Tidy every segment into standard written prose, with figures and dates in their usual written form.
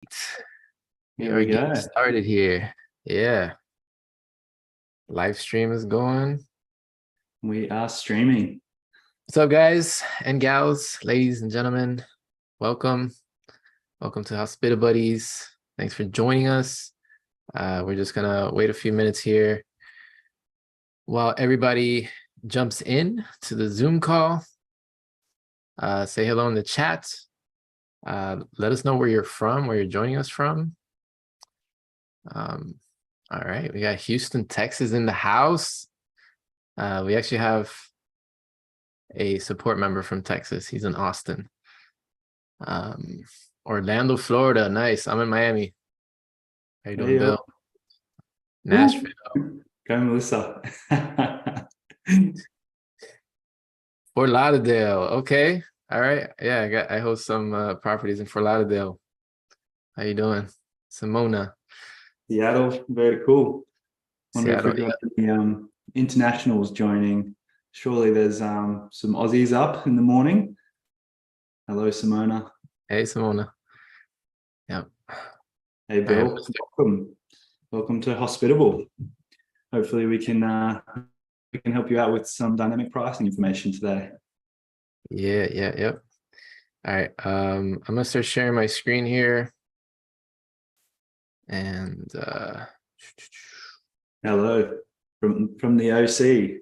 We Here are we getting go. started here. Yeah, live stream is going. We are streaming. What's up, guys and gals, ladies and gentlemen? Welcome. Welcome to Hospitabuddies. Thanks for joining us. We're just gonna wait a few minutes here while everybody jumps in to the Zoom call. Say hello in the chat. Let us know where you're from, where you're joining us from. All right, we got Houston, Texas in the house. We actually have a support member from Texas. He's in Austin. Orlando, Florida. Nice. I'm in Miami. How you doing, Bill? Nashville. Go, Melissa. Fort Lauderdale. Okay. All right. Yeah, I host some properties in Fort Lauderdale. How you doing? Simona. Seattle, very cool. Wonder Seattle, if we've got any internationals joining. Surely there's some Aussies up in the morning. Hello, Simona. Hey, Simona. Yep. Hey, Bill. Welcome. Welcome to Hospitable. Hopefully we can help you out with some dynamic pricing information today. Yep. All right. I'm gonna start sharing my screen here. And hello from the OC.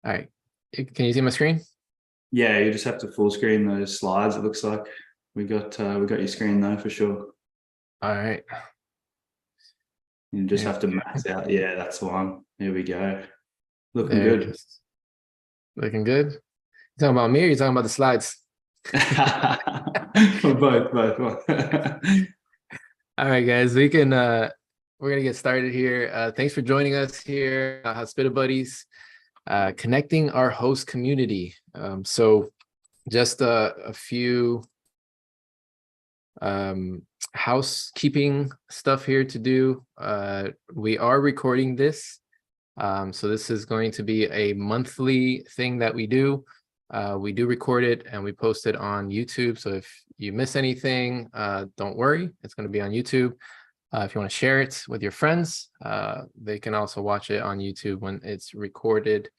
All right. Can you see my screen? Yeah, you just have to full screen those slides. It looks like we got your screen though for sure. All right. You just have to max out. Yeah, that's the one. Here we go. Looking good. Looking good. You talking about me or you talking about the slides? both. All right, guys. We're gonna get started here. Thanks for joining us here, Hospitabuddies, connecting our host community. So just a few housekeeping stuff here to do. We are recording this. So this is going to be a monthly thing that we do. We do record it and we post it on YouTube. So if you miss anything, don't worry, it's going to be on YouTube. If you want to share it with your friends, they can also watch it on YouTube when it's recorded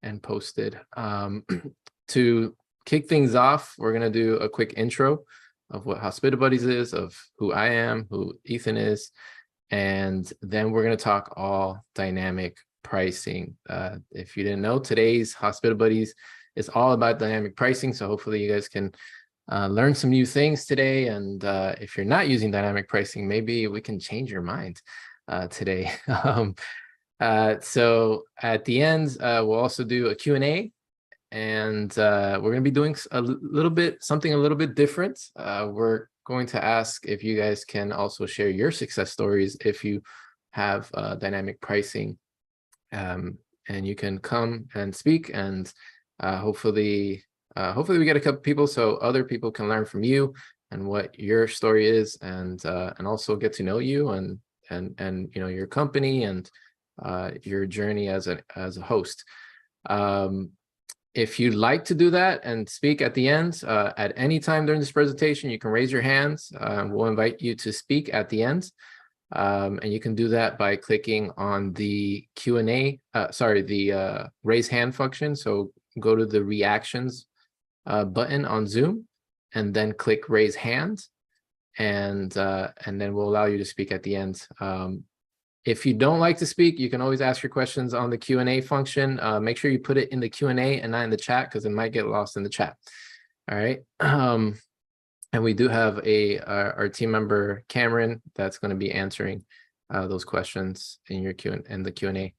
and posted. To kick things off, we're going to do a quick intro of what Hospitabuddies is, of who I am, who Ethan is, and then we're going to talk all dynamic pricing. If you didn't know, today's Hospitabuddies is all about dynamic pricing. So hopefully you guys can learn some new things today. And if you're not using dynamic pricing, maybe we can change your mind today. So at the end, we'll also do a Q&A. And we're going to be doing something a little bit different. We're going to ask if you guys can also share your success stories if you have dynamic pricing. And you can come and speak, and hopefully we get a couple people so other people can learn from you and what your story is, and also get to know you and you know, your company and your journey as a host. If you'd like to do that and speak at the end, at any time during this presentation, you can raise your hands. We'll invite you to speak at the end. And you can do that by clicking on the Q&A, the raise hand function. So go to the reactions button on Zoom and then click raise hand. And then we'll allow you to speak at the end. If you don't like to speak, you can always ask your questions on the Q&A function. Make sure you put it in the Q&A and not in the chat, because it might get lost in the chat. All right. And we do have our team member, Cameron, that's going to be answering those questions in the Q&A.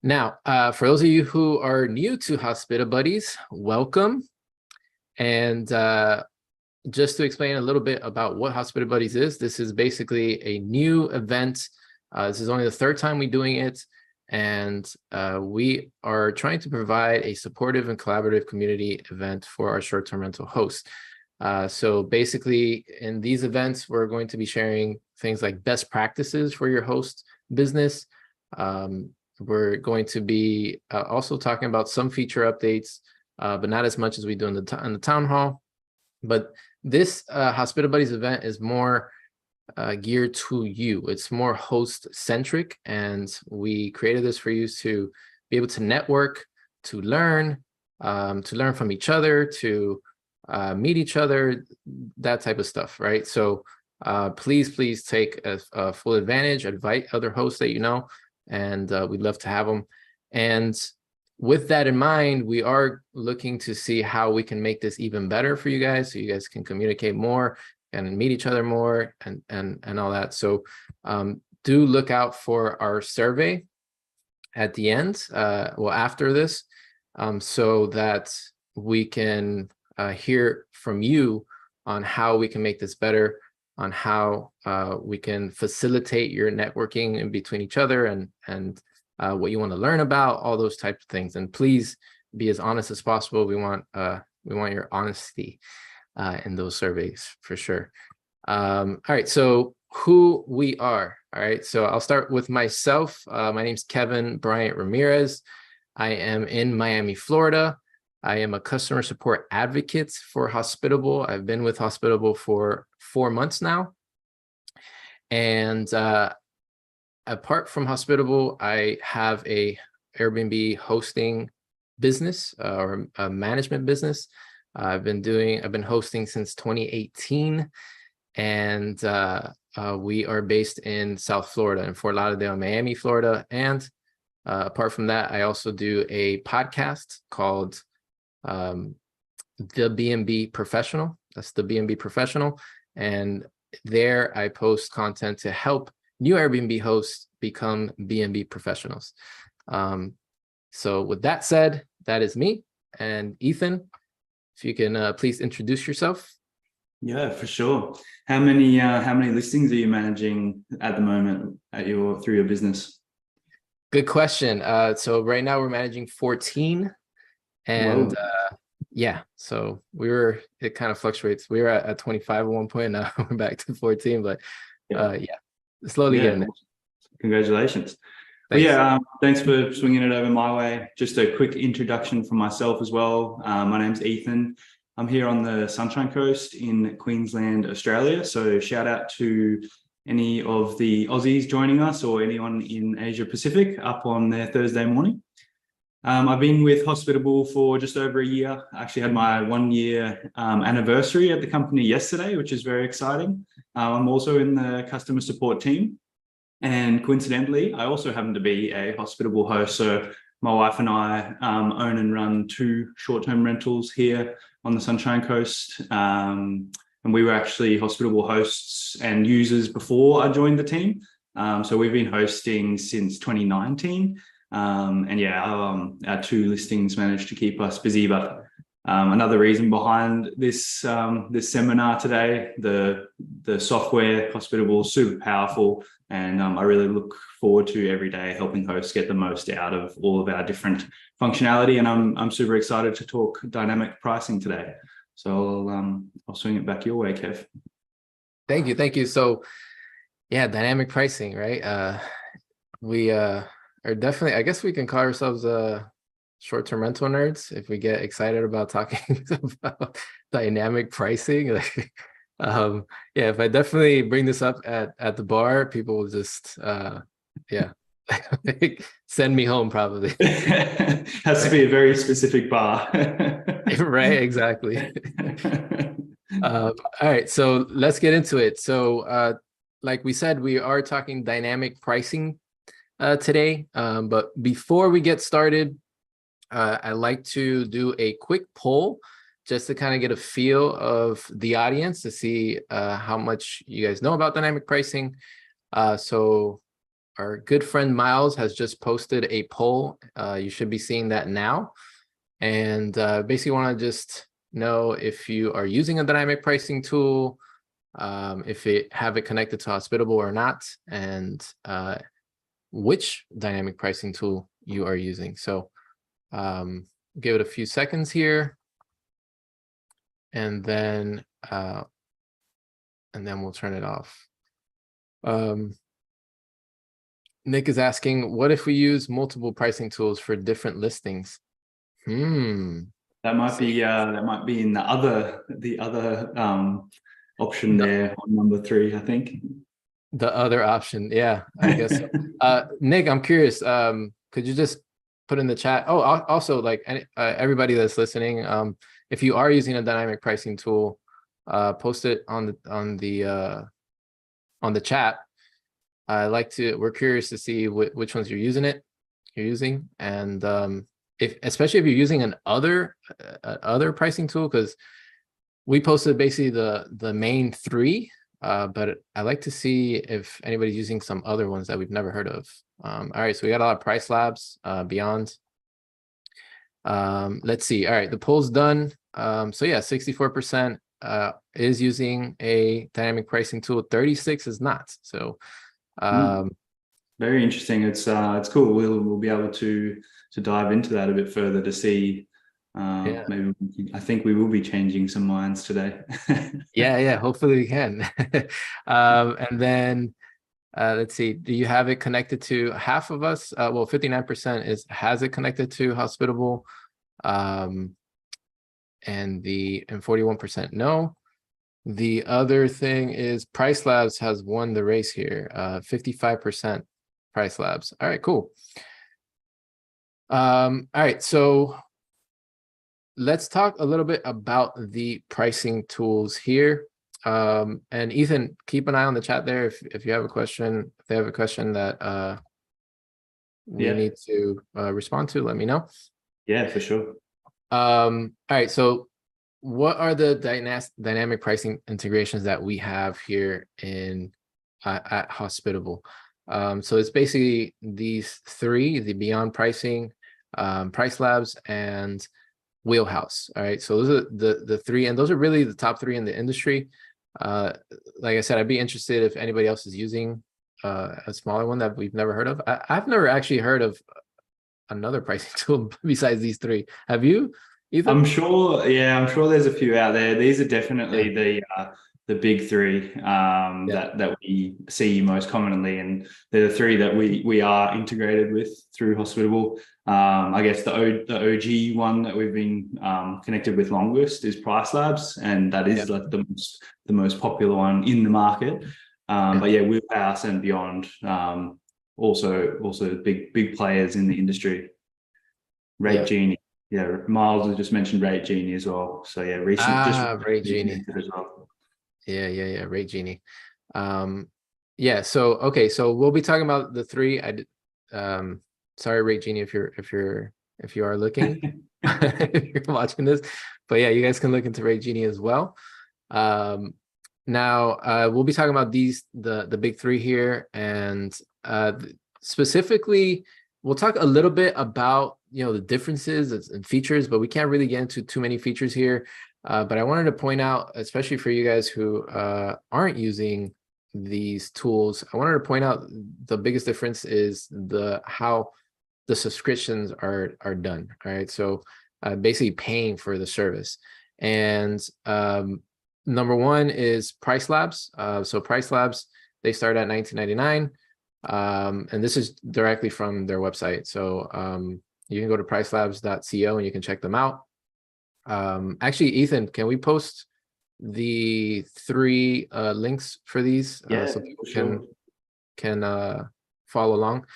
Now, for those of you who are new to Hospitabuddies, welcome. And just to explain a little bit about what Hospitabuddies is, this is basically a new event. This is only the third time we're doing it, and we are trying to provide a supportive and collaborative community event for our short-term rental hosts. So basically, in these events, we're going to be sharing things like best practices for your host business. We're going to be also talking about some feature updates, but not as much as we do in the town hall. But this Hospitabuddies event is more geared to you. It's more host centric, and we created this for you to be able to network, to learn from each other, to meet each other, that type of stuff, right? So please take a full advantage, invite other hosts that you know, and we'd love to have them. And with that in mind, we are looking to see how we can make this even better for you guys, so you guys can communicate more and meet each other more and all that. So do look out for our survey at the end, well, after this, so that we can hear from you on how we can make this better, on how we can facilitate your networking in between each other, and what you want to learn about, all those types of things. And please be as honest as possible. We want your honesty in those surveys for sure. All right, so who we are. All right, so I'll start with myself. My name's Kevin Bryant Ramirez. I am in Miami, Florida. I am a customer support advocate for Hospitable. I've been with Hospitable for 4 months now. And apart from Hospitable, I have a Airbnb hosting business or a management business. I've been hosting since 2018, and we are based in South Florida, in Fort Lauderdale, Miami, Florida. And apart from that, I also do a podcast called The B&B Professional. That's The B&B Professional. And there I post content to help new Airbnb hosts become B&B professionals. So with that said, that is me. And Ethan, if you can please introduce yourself. Yeah, for sure. How many listings are you managing at the moment through your business? Good question. So right now we're managing 14, and yeah, so it kind of fluctuates. We were at 25 at one point, now we're back to 14, but yeah, slowly getting there. Congratulations. Well, thanks for swinging it over my way. Just a quick introduction from myself as well. My name's Ethan. I'm here on the Sunshine Coast in Queensland, Australia. So shout out to any of the Aussies joining us, or anyone in Asia Pacific up on their Thursday morning. I've been with Hospitable for just over a year. I actually had my 1 year anniversary at the company yesterday, which is very exciting. I'm also in the customer support team. And coincidentally, I also happen to be a Hospitable host. So my wife and I own and run 2 short-term rentals here on the Sunshine Coast. And we were actually Hospitable hosts and users before I joined the team. So we've been hosting since 2019. And yeah, our 2 listings managed to keep us busy. But another reason behind this this seminar today, the software Hospitable is super powerful, and I really look forward to every day helping hosts get the most out of all of our different functionality. And I'm super excited to talk dynamic pricing today. So I'll swing it back your way, Kev. Thank you. So yeah, dynamic pricing, right? We are definitely, I guess we can call ourselves short-term rental nerds if we get excited about talking about dynamic pricing. Like, yeah, if I definitely bring this up at the bar, people will just send me home probably. Has to be a very specific bar. Right, exactly. All right, so let's get into it. So like we said, we are talking dynamic pricing today, but before we get started, I like to do a quick poll just to kind of get a feel of the audience, to see how much you guys know about dynamic pricing. So our good friend Miles has just posted a poll. You should be seeing that now. And basically want to just know if you are using a dynamic pricing tool, if you have it connected to Hospitable or not, and which dynamic pricing tool you are using. So give it a few seconds here, and then we'll turn it off. Nick is asking, what if we use multiple pricing tools for different listings? That might be in the other option The, there on number 3, I think. the other option, yeah, I guess so. Nick, I'm curious. Could you just put in the chat? Oh, also, like everybody that's listening, if you are using a dynamic pricing tool, post it on the chat. We're curious to see which ones you're using, and especially if you're using an other pricing tool, because we posted basically the main 3, but I'd like to see if anybody's using some other ones that we've never heard of. All right, so we got a lot of price labs, beyond. Let's see. All right, the poll's done. So yeah, 64% is using a dynamic pricing tool, 36 is not. So very interesting. It's cool. We'll be able to dive into that a bit further to see. Yeah. Maybe I think we will be changing some minds today. Yeah, hopefully we can. And then let's see, do you have it connected to half of us? Well, 59% has it connected to Hospitable, and 41% no. The other thing is Price Labs has won the race here. 55% Price Labs. All right, cool. All right, so let's talk a little bit about the pricing tools here. And Ethan, keep an eye on the chat there if you have a question. If they have a question that we need to respond to, let me know. Yeah, for sure. All right, so what are the dynamic pricing integrations that we have here at Hospitable? So it's basically these 3: the Beyond Pricing, Price Labs, and Wheelhouse. All right, so those are the 3, and those are really the top 3 in the industry. Like I said, I'd be interested if anybody else is using a smaller one that we've never heard of. I've never actually heard of another pricing tool besides these 3. Have you, Ethan? I'm sure there's a few out there. These are definitely the big 3 that we see most commonly, and they're the 3 that we are integrated with through Hospitable. I guess the OG one that we've been connected with longest is Price Labs, and that is like the most popular one in the market. But yeah, Wheelhouse and Beyond, also big players in the industry. Rate Genie. Yeah, Miles has just mentioned Rate Genie as well. So yeah, Rate Genie as well. Yeah, Rate Genie. Yeah, so okay, so we'll be talking about the 3. Sorry, Rate Genie, if you are looking, if you're watching this, but yeah, you guys can look into Rate Genie as well. Now we'll be talking about the big 3 here, and specifically we'll talk a little bit about the differences and features, but we can't really get into too many features here. But I wanted to point out, especially for you guys who aren't using these tools, I wanted to point out the biggest difference is how the subscriptions are done. All right, so basically paying for the service. And number 1 is Price Labs. So Price Labs, they start at $19.99, and this is directly from their website. So you can go to pricelabs.co and you can check them out. Actually, Ethan, can we post the 3 links for these so people can follow along?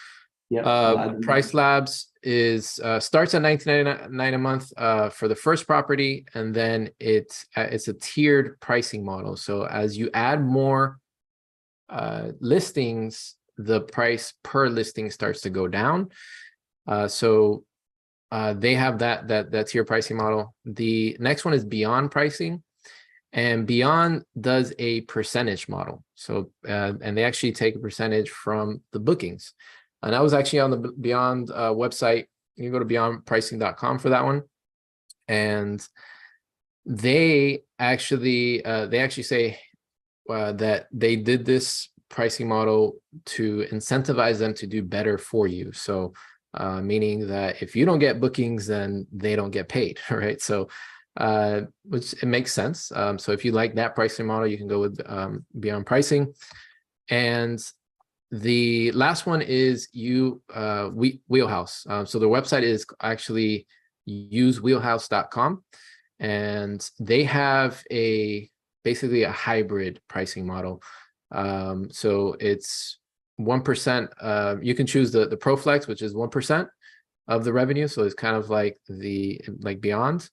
Price Labs starts at $19.99 a month for the first property, and then it's a tiered pricing model. So as you add more listings, the price per listing starts to go down. So they have that tier pricing model. The next one is Beyond Pricing, and Beyond does a percentage model. So and they actually take a percentage from the bookings. And I was actually on the Beyond website. You can go to beyondpricing.com for that one, and they actually say that they did this pricing model to incentivize them to do better for you. So meaning that if you don't get bookings, then they don't get paid, right? So which it makes sense. So if you like that pricing model, you can go with Beyond Pricing. And the last one is Wheelhouse. So the website is actually usewheelhouse.com, and they have basically a hybrid pricing model. So it's 1%. You can choose the ProFlex, which is 1% of the revenue. So it's kind of like Beyond,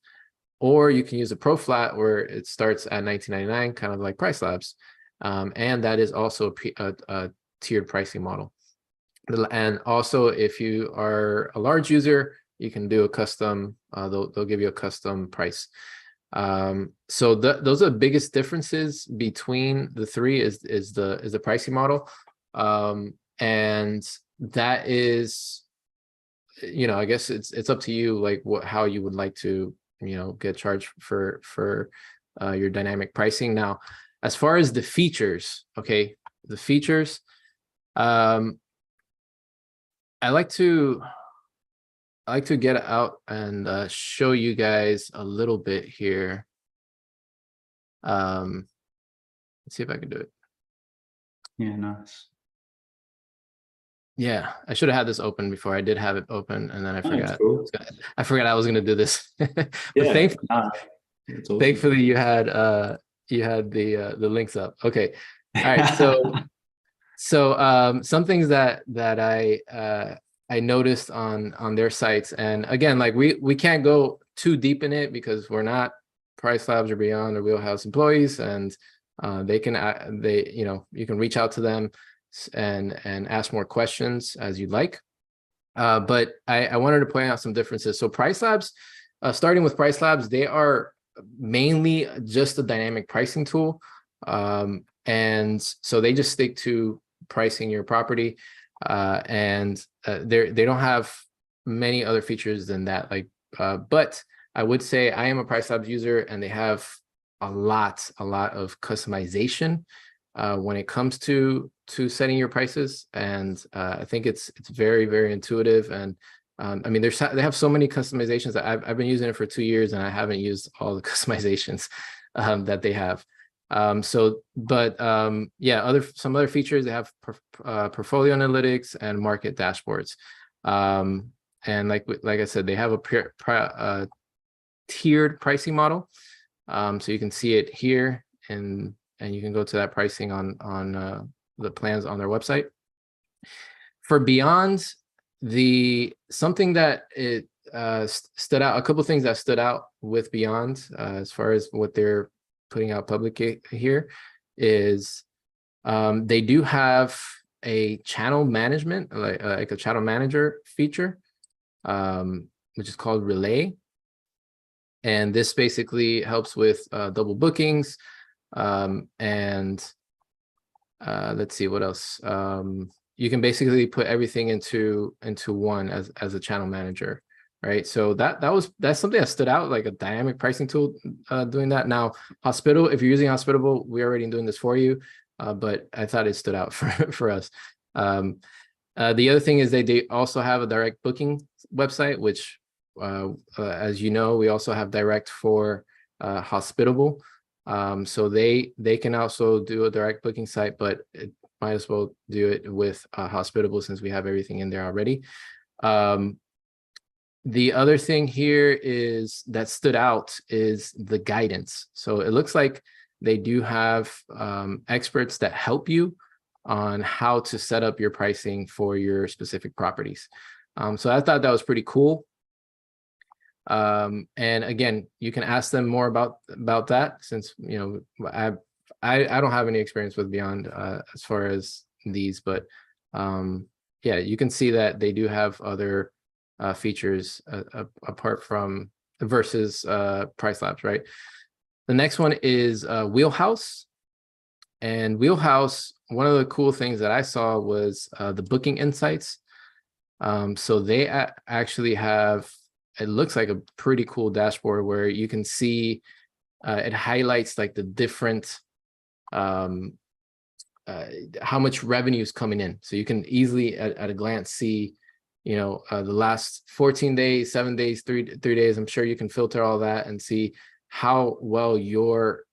or you can use a Pro Flat where it starts at $19.99, kind of like Price Labs. And that is also a tiered pricing model. And also, if you are a large user, you can do a custom, they'll give you a custom price. So those are the biggest differences between the three is the pricing model. And that is, I guess it's up to you, like how you would like to, get charged for your dynamic pricing. Now, as far as the features, okay, the features, I like to get out and show you guys a little bit here. Let's see if I can do it. Yeah, nice. Yeah, I should have had this open before. I did have it open, and then I forgot. Cool. I forgot I was going to do this. But yeah, thankfully you had the links up. Okay. All right. So some things that I noticed on their sites, and again, like we can't go too deep in it because we're not Price Labs or Beyond or Wheelhouse employees, and you can reach out to them and ask more questions as you'd like. But I wanted to point out some differences. So Price Labs, starting with Price Labs, they are mainly just a dynamic pricing tool. And so they just stick to pricing your property. And they don't have many other features than that. But I would say I am a Price Labs user, and they have a lot of customization when it comes to setting your prices. And I think it's very, very intuitive. And I mean, they have so many customizations that I've been using it for 2 years, and I haven't used all the customizations that they have. Yeah, some other features. They have portfolio analytics and market dashboards. And like I said, they have a tiered pricing model. So you can see it here, and you can go to that pricing on the plans on their website. For Beyond, something that it stood out, a couple of things that stood out with Beyond as far as what they're putting out publicly here is they do have a channel management, like a channel manager feature, which is called Relay. And this basically helps with double bookings. And let's see what else. You can basically put everything into one as a channel manager, right? So that's something that stood out, like a dynamic pricing tool doing that. Now, if you're using Hospitable, we're already doing this for you, but I thought it stood out for us. The other thing is they also have a direct booking website, which, as you know, we also have direct for Hospitable. So they can also do a direct booking site, but it might as well do it with Hospitable since we have everything in there already. The other thing here that stood out is the guidance. So it looks like they do have experts that help you on how to set up your pricing for your specific properties. So I thought that was pretty cool. And again, you can ask them more about that, since I don't have any experience with Beyond as far as these, but yeah, you can see that they do have other features apart from versus Price Labs, right? The next one is Wheelhouse. And Wheelhouse, one of the cool things that I saw was the booking insights. So they actually have, it looks like a pretty cool dashboard where you can see it highlights like the different how much revenue is coming in. So you can easily at a glance see, the last 14 days, 7 days, three days. I'm sure you can filter all that and see how well your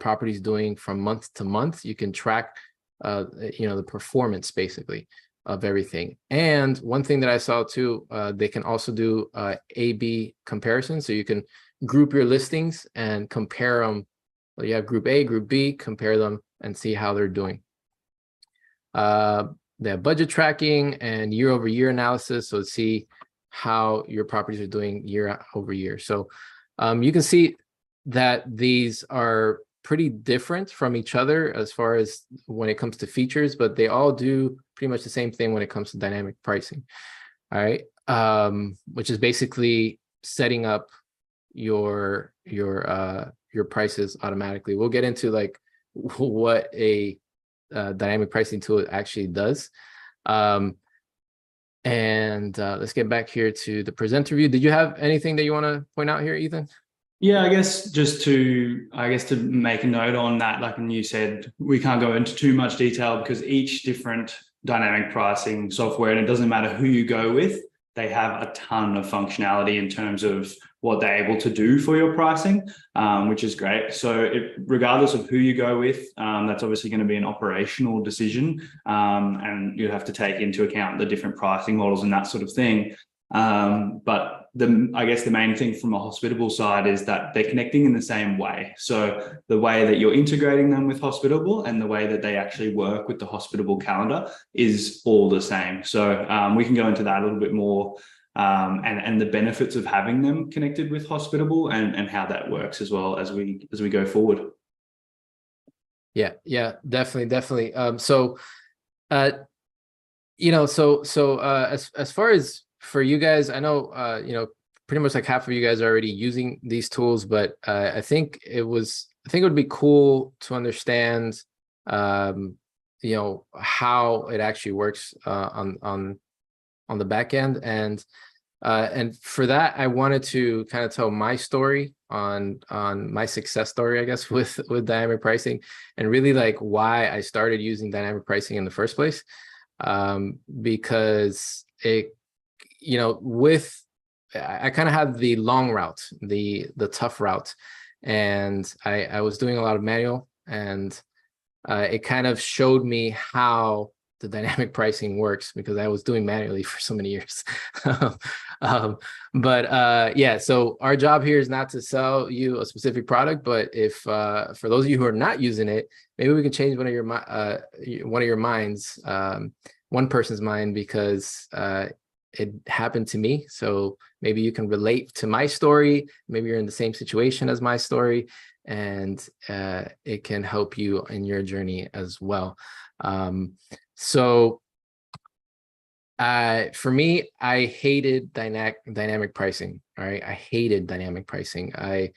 property is doing from month to month. You can track the performance basically. of everything. And one thing that I saw too, they can also do A/B comparison. So you can group your listings and compare them. You have group A, group B, compare them and see how they're doing. They have budget tracking and year-over-year analysis. So see how your properties are doing year over year. So you can see that these are pretty different from each other as far as when it comes to features, but they all do pretty much the same thing when it comes to dynamic pricing. All right. Which is basically setting up your prices automatically. We'll get into like what a dynamic pricing tool actually does. Let's get back here to the presenter view. Did you have anything that you want to point out here, Ethan? Yeah, I guess just to make a note on that, like you said, we can't go into too much detail because each different dynamic pricing software, and it doesn't matter who you go with, they have a ton of functionality in terms of what they're able to do for your pricing, which is great. So regardless of who you go with, that's obviously going to be an operational decision, and you have to take into account the different pricing models and that sort of thing. But I guess the main thing from a Hospitable side is that they're connecting in the same way. So the way that you're integrating them with Hospitable and the way that they actually work with the Hospitable calendar is all the same. So we can go into that a little bit more, and the benefits of having them connected with Hospitable and how that works as well as we go forward. Yeah, definitely. As far as for you guys, I know, pretty much like half of you guys are already using these tools, but I think it would be cool to understand, how it actually works on the back end. And for that, I wanted to kind of tell my story on my success story, I guess, with dynamic pricing, and really like why I started using dynamic pricing in the first place. Because I kind of had the long route, the tough route, and I was doing a lot of manual, and it kind of showed me how the dynamic pricing works because I was doing manually for so many years. Yeah, so our job here is not to sell you a specific product, but if for those of you who are not using it, maybe we can change one of your minds, one person's mind, because it happened to me. So maybe you can relate to my story. Maybe you're in the same situation as my story, and it can help you in your journey as well. For me, I hated dynamic pricing. All right, I hated dynamic pricing. And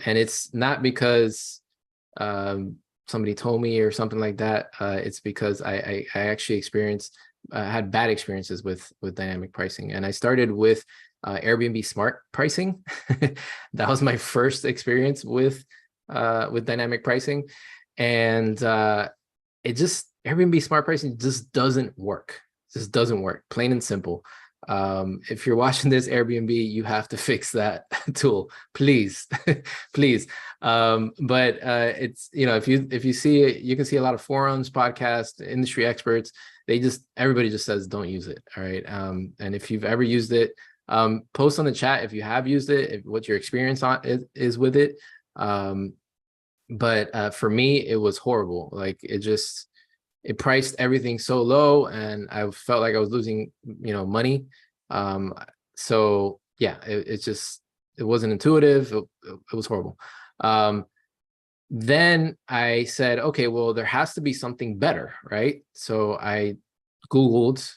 it's not because somebody told me or something like that. It's because I actually had bad experiences with dynamic pricing, and I started with Airbnb Smart Pricing. That was my first experience with dynamic pricing, and Airbnb Smart Pricing just doesn't work. Just doesn't work, plain and simple. If you're watching this, Airbnb, you have to fix that tool, please. Please. But it's, if you see it, you can see a lot of forums, podcasts, industry experts. Everybody just says don't use it. All right. And if you've ever used it, post on the chat if you have used it, what your experience is with it. But for me, it was horrible. Like it priced everything so low, and I felt like I was losing, money. So yeah, it wasn't intuitive. It was horrible. Then I said, okay, well, there has to be something better, right? So I Googled,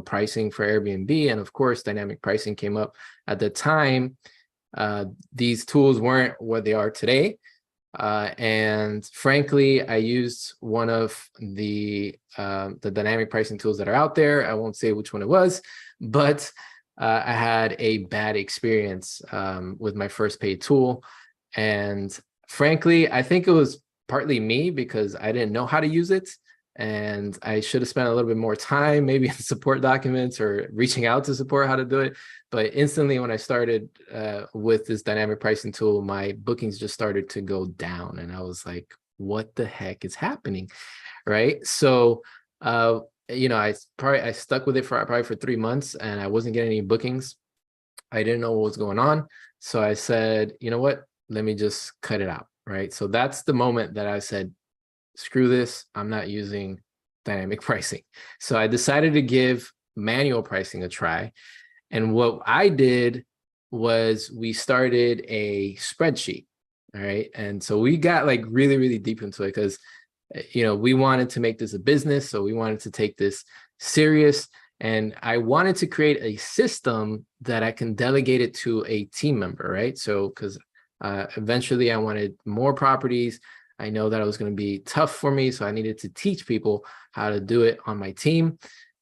pricing for Airbnb, and of course, dynamic pricing came up. At the time, these tools weren't what they are today. And frankly, I used one of the dynamic pricing tools that are out there. I won't say which one it was, but I had a bad experience with my first paid tool. And frankly, I think it was partly me because I didn't know how to use it. And I should have spent a little bit more time, maybe in support documents or reaching out to support how to do it. But instantly when I started with this dynamic pricing tool, my bookings just started to go down. And I was like, what the heck is happening? Right. So I stuck with it for probably for 3 months, and I wasn't getting any bookings. I didn't know what was going on. So I said, you know what? Let me just cut it out. Right. So that's the moment that I said, screw this. I'm not using dynamic pricing. So I decided to give manual pricing a try. And what I did was we started a spreadsheet. All right. And so we got like really, really deep into it because, we wanted to make this a business. So we wanted to take this serious. And I wanted to create a system that I can delegate it to a team member. Right. So because eventually I wanted more properties. I know that it was going to be tough for me. So I needed to teach people how to do it on my team.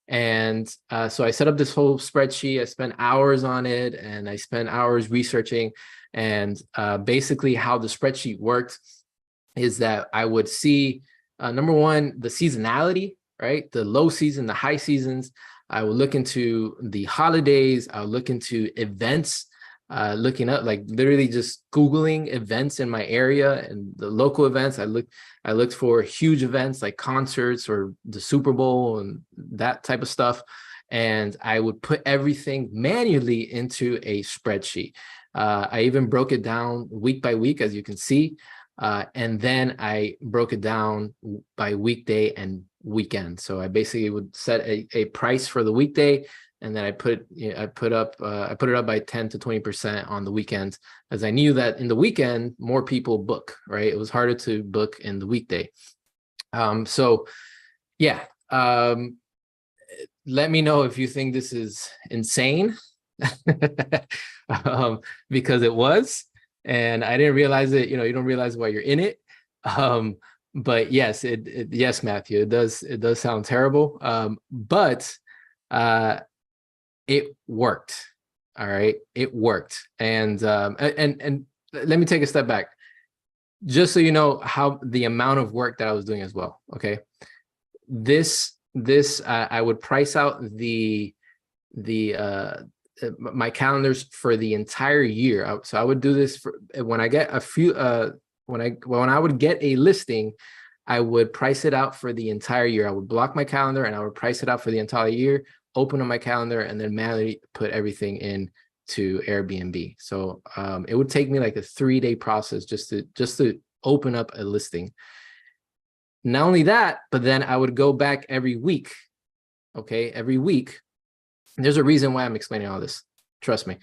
And so I set up this whole spreadsheet. I spent hours on it, and I spent hours researching. And basically how the spreadsheet worked is that I would see, number one, the seasonality, right? The low season, the high seasons. I would look into the holidays. I would look into events, looking up, like literally just Googling events in my area and the local events. I looked for huge events like concerts or the Super Bowl and that type of stuff. And I would put everything manually into a spreadsheet. I even broke it down week by week, as you can see. And then I broke it down by weekday and weekend. So I basically would set a price for the weekday, and then I put it up by 10 to 20% on the weekends, as I knew that in the weekend more people book, right? It was harder to book in the weekday. So yeah, let me know if you think this is insane, because it was, and I didn't realize it. You don't realize why you're in it. But yes, yes, Matthew, it does sound terrible. But it worked. All right, it worked. And let me take a step back, just so you know how the amount of work that I was doing as well. Okay, this I would price out my calendars for the entire year. So I would do this for when I get a few when I would get a listing, I would price it out for the entire year. I would block my calendar and I would price it out for the entire year, open on my calendar, and then manually put everything in to Airbnb. So it would take me like a 3-day process just to open up a listing. Not only that, but then I would go back every week. Okay, every week. There's a reason why I'm explaining all this. Trust me.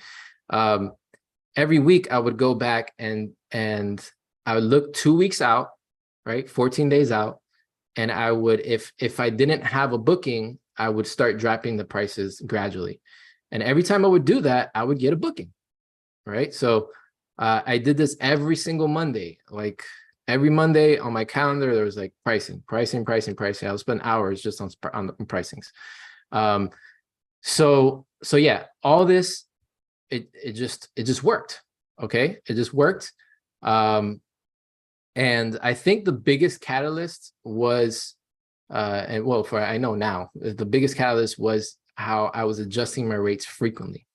Every week I would go back and I would look 2 weeks out, right? 14 days out. And I would, if I didn't have a booking, I would start dropping the prices gradually. And every time I would do that, I would get a booking, right? So I did this every single Monday. Like every Monday on my calendar, there was like pricing. I would spend hours just on pricings. So yeah, all this, it just worked. Okay. It just worked. And I think the biggest catalyst was, I know now, the biggest catalyst was how I was adjusting my rates frequently.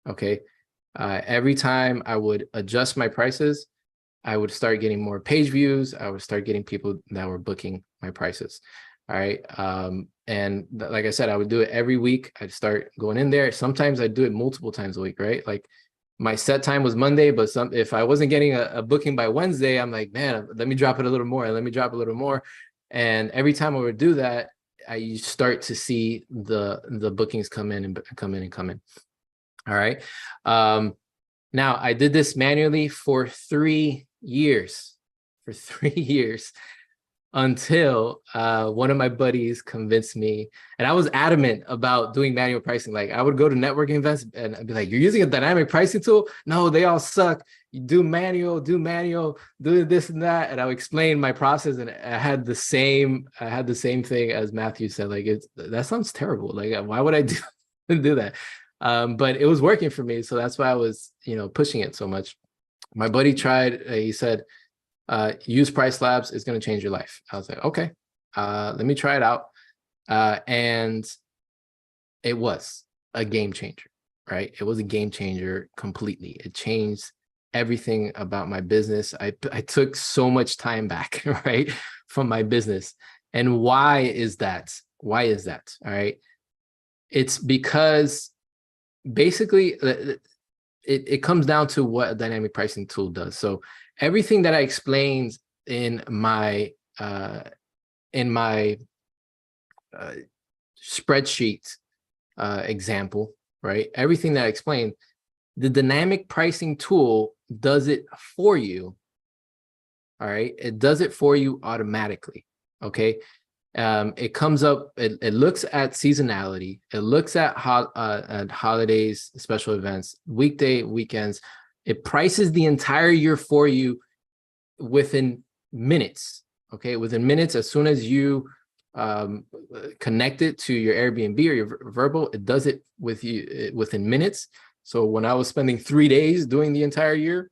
Okay. Every time I would adjust my prices, I would start getting more page views. I would start getting people that were booking my prices. All right. And like I said, I would do it every week. I'd start going in there. Sometimes I'd do it multiple times a week, right? Like my set time was Monday, but if I wasn't getting a booking by Wednesday, I'm like, man, let me drop it a little more. Let me drop a little more. And every time I would do that, I start to see the bookings come in. All right. Now I did this manually for 3 years. For 3 years. Until one of my buddies convinced me, and I was adamant about doing manual pricing. Like I would go to networking events and I'd be like, "You're using a dynamic pricing tool? No, they all suck. You do manual, do this and that." And I would explain my process, and I had the same thing as Matthew said. Like that sounds terrible. Like why would I do that? But it was working for me, so that's why I was pushing it so much. My buddy tried. He said, use Price Labs, is going to change your life. I was like, okay, let me try it out. And it was a game changer, right? It was a game changer completely. It changed everything about my business. I took so much time back, right, from my business. And why is that? Why is that? All right. It's because basically it comes down to what a dynamic pricing tool does. So everything that I explained in my spreadsheet example, right? Everything that I explained, the dynamic pricing tool does it for you. All right. It does it for you automatically. Okay. It comes up, it looks at seasonality, it looks at holidays, special events, weekday, weekends. It prices the entire year for you within minutes. Okay. Within minutes, as soon as you connect it to your Airbnb or your Verbal, it does it with you within minutes. So when I was spending 3 days doing the entire year,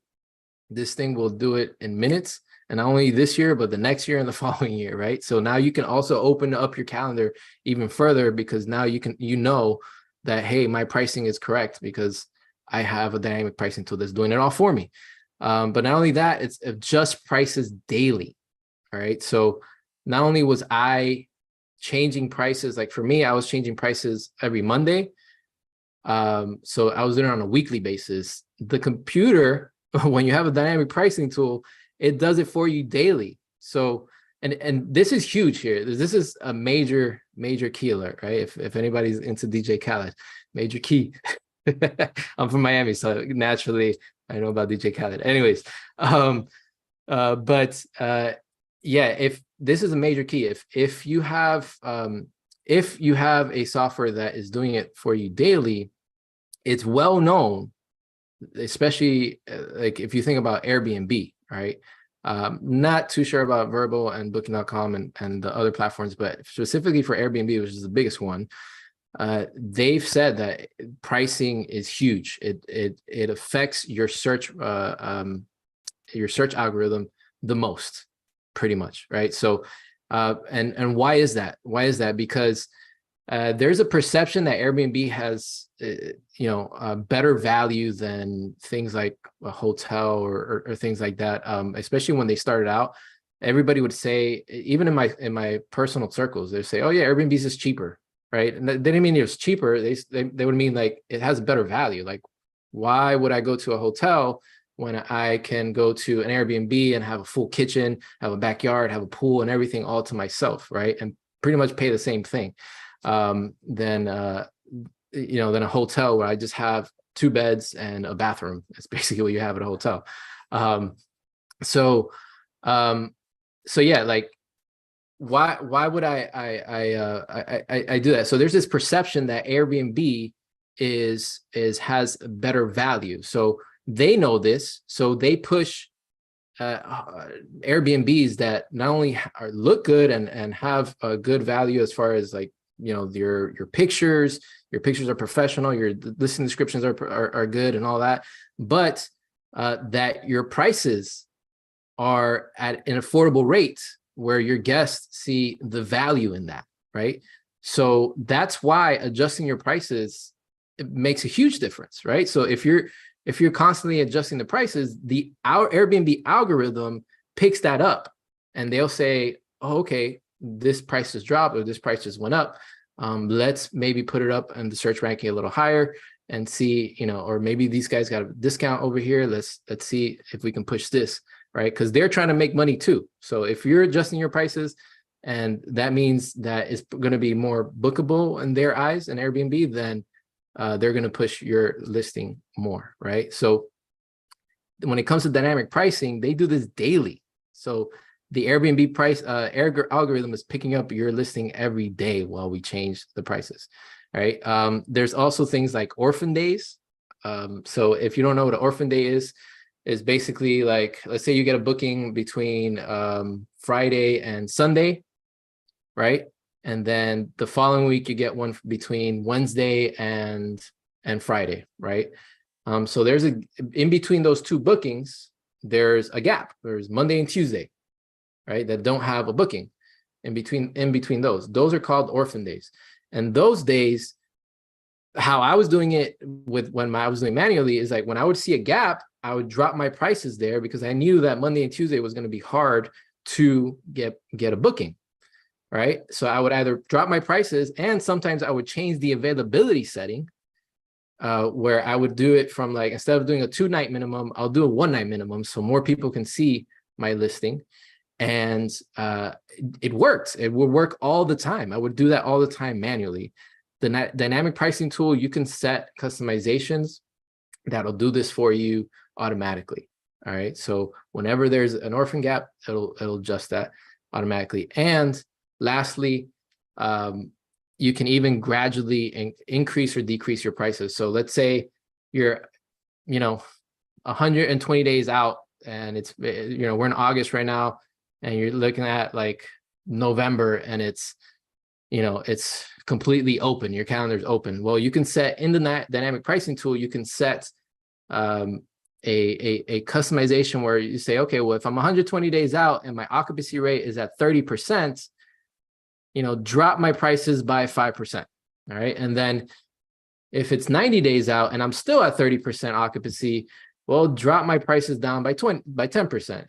this thing will do it in minutes. And not only this year, but the next year and the following year, right? So now you can also open up your calendar even further, because now you know that, hey, my pricing is correct because I have a dynamic pricing tool that's doing it all for me. But not only that, it adjusts prices daily. All right. So not only was I changing prices, like for me, I was changing prices every Monday. So I was doing it on a weekly basis. The computer, when you have a dynamic pricing tool, it does it for you daily. So, and this is huge here. This is a major key alert, right? If anybody's into DJ Khaled, major key. I'm from Miami, so naturally I know about DJ Khaled. Anyways, yeah, if this is a major key, if you have a software that is doing it for you daily, it's well known, especially like if you think about Airbnb, right? Not too sure about Verbal and Booking.com and the other platforms, but specifically for Airbnb, which is the biggest one, they've said that pricing is huge. It affects your search algorithm the most, pretty much, right? So, and why is that? Why is that? Because there's a perception that Airbnb has, better value than things like a hotel or things like that. Especially when they started out, everybody would say, even in my personal circles, they say, "Oh yeah, Airbnb is just cheaper," right? And they didn't mean it was cheaper. They would mean like it has better value. Like, why would I go to a hotel when I can go to an Airbnb and have a full kitchen, have a backyard, have a pool, and everything all to myself, right? And pretty much pay the same thing than a hotel where I just have 2 beds and a bathroom. That's basically what you have at a hotel. So yeah, like why would I do that? So there's this perception that Airbnb has better value. So they know this, so they push Airbnbs that not only look good and have a good value as far as like, your pictures are professional, your listing descriptions are good and all that, but that your prices are at an affordable rate where your guests see the value in that, right? So that's why adjusting your prices, it makes a huge difference, right? So if you're constantly adjusting the prices, our Airbnb algorithm picks that up, and they'll say, "Oh, okay, this price has dropped or this price just went up. Let's maybe put it up in the search ranking a little higher and see, or maybe these guys got a discount over here. Let's see if we can push this," right? Because they're trying to make money too. So if you're adjusting your prices, and that means that it's going to be more bookable in their eyes and Airbnb, then they're going to push your listing more, right? So when it comes to dynamic pricing, they do this daily. So the Airbnb price algorithm is picking up your listing every day while we change the prices, right? There's also things like orphan days. So if you don't know what an orphan day is basically like, let's say you get a booking between Friday and Sunday, right? And then the following week you get one between Wednesday and Friday, right? So there's in between those 2 bookings, there's a gap. There's Monday and Tuesday, right, that don't have a booking in between those. Those are called orphan days. And those days, how I was doing it when I was doing manually is like when I would see a gap, I would drop my prices there because I knew that Monday and Tuesday was going to be hard to get a booking. right? So I would either drop my prices, and sometimes I would change the availability setting, where I would do it from, like, instead of doing a 2-night minimum, I'll do a 1-night minimum so more people can see my listing. And it worked. It would work all the time. I would do that all the time manually. The dynamic pricing tool, you can set customizations that'll do this for you automatically. All right. So whenever there's an orphan gap, it'll adjust that automatically. And lastly, you can even gradually increase or decrease your prices. So let's say you're, 120 days out, and it's, we're in August right now, and you're looking at like November, and it's completely open. Your calendar's open. Well, you can set in the dynamic pricing tool, you can set a customization where you say, okay, well, if I'm 120 days out and my occupancy rate is at 30%, drop my prices by 5%. All right. And then if it's 90 days out and I'm still at 30% occupancy, well, drop my prices down by 10%.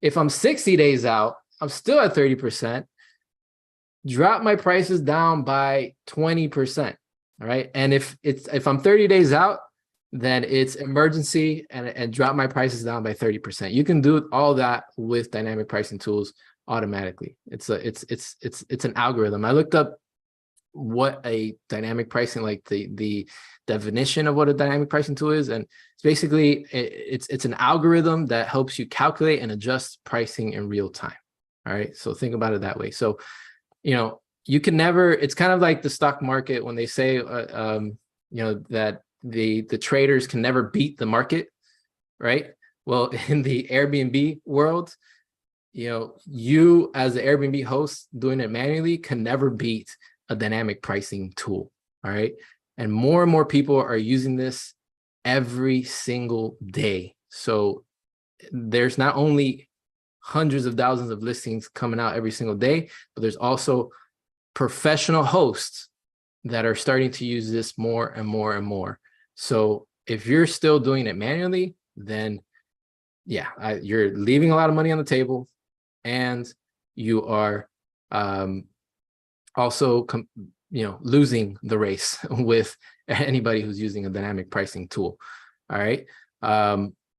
If I'm 60 days out, I'm still at 30%, drop my prices down by 20%. All right. And if I'm 30 days out, then it's emergency, and drop my prices down by 30%. You can do all that with dynamic pricing tools automatically. It's an algorithm. I looked up what a dynamic pricing, like the definition of what a dynamic pricing tool is, and it's basically it's an algorithm that helps you calculate and adjust pricing in real time. All right. So think about it that way. So, you can never, it's kind of like the stock market when they say, that the traders can never beat the market, right? Well, in the Airbnb world, you as the Airbnb host doing it manually can never beat a dynamic pricing tool. All right. And more people are using this every single day. So there's not only hundreds of thousands of listings coming out every single day, but there's also professional hosts that are starting to use this more and more and more. So if you're still doing it manually, then you're leaving a lot of money on the table, and you are also losing the race with anybody who's using a dynamic pricing tool. All right.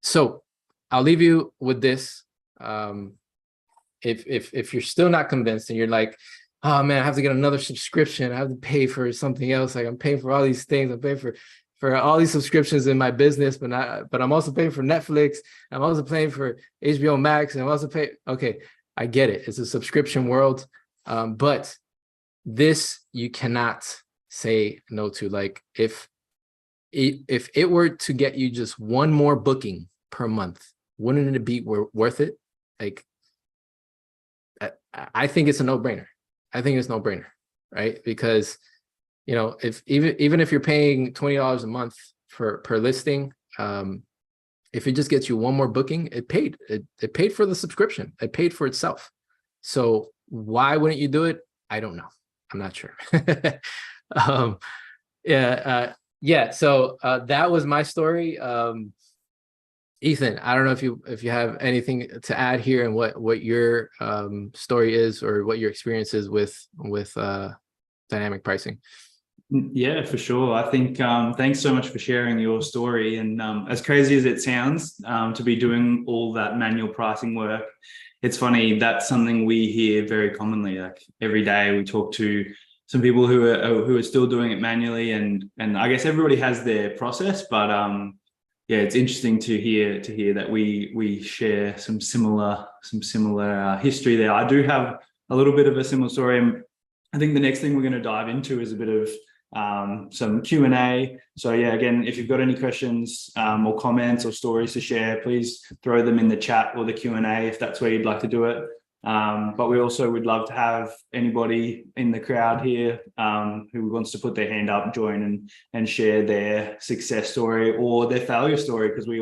So I'll leave you with this. If you're still not convinced and you're like, oh man, I have to get another subscription, I have to pay for something else, like I'm paying for all these things, I'm paying for all these subscriptions in my business, but I'm also paying for Netflix, I'm also paying for HBO Max, and I'm also paying. Okay, I get it, it's a subscription world, but this you cannot say no to. Like if it were to get you just one more booking per month, wouldn't it be worth it? Like, I think it's a no-brainer. I think it's no-brainer, right? Because if even if you're paying $20 a month per listing, if it just gets you one more booking, it paid for the subscription. It paid for itself. So why wouldn't you do it? I don't know. I'm not sure. So that was my story. Ethan, I don't know if you have anything to add here, and what your story is, or what your experience is with dynamic pricing. Yeah, for sure. I think thanks so much for sharing your story. And as crazy as it sounds, to be doing all that manual pricing work, it's funny, that's something we hear very commonly. Like every day we talk to some people who are still doing it manually, and I guess everybody has their process, but yeah, it's interesting to hear that we share some similar history there. I do have a little bit of a similar story. I think the next thing we're going to dive into is a bit of some Q&A. So yeah, again, if you've got any questions or comments or stories to share, please throw them in the chat or the Q&A if that's where you'd like to do it. But we also would love to have anybody in the crowd here who wants to put their hand up, join and share their success story or their failure story, because we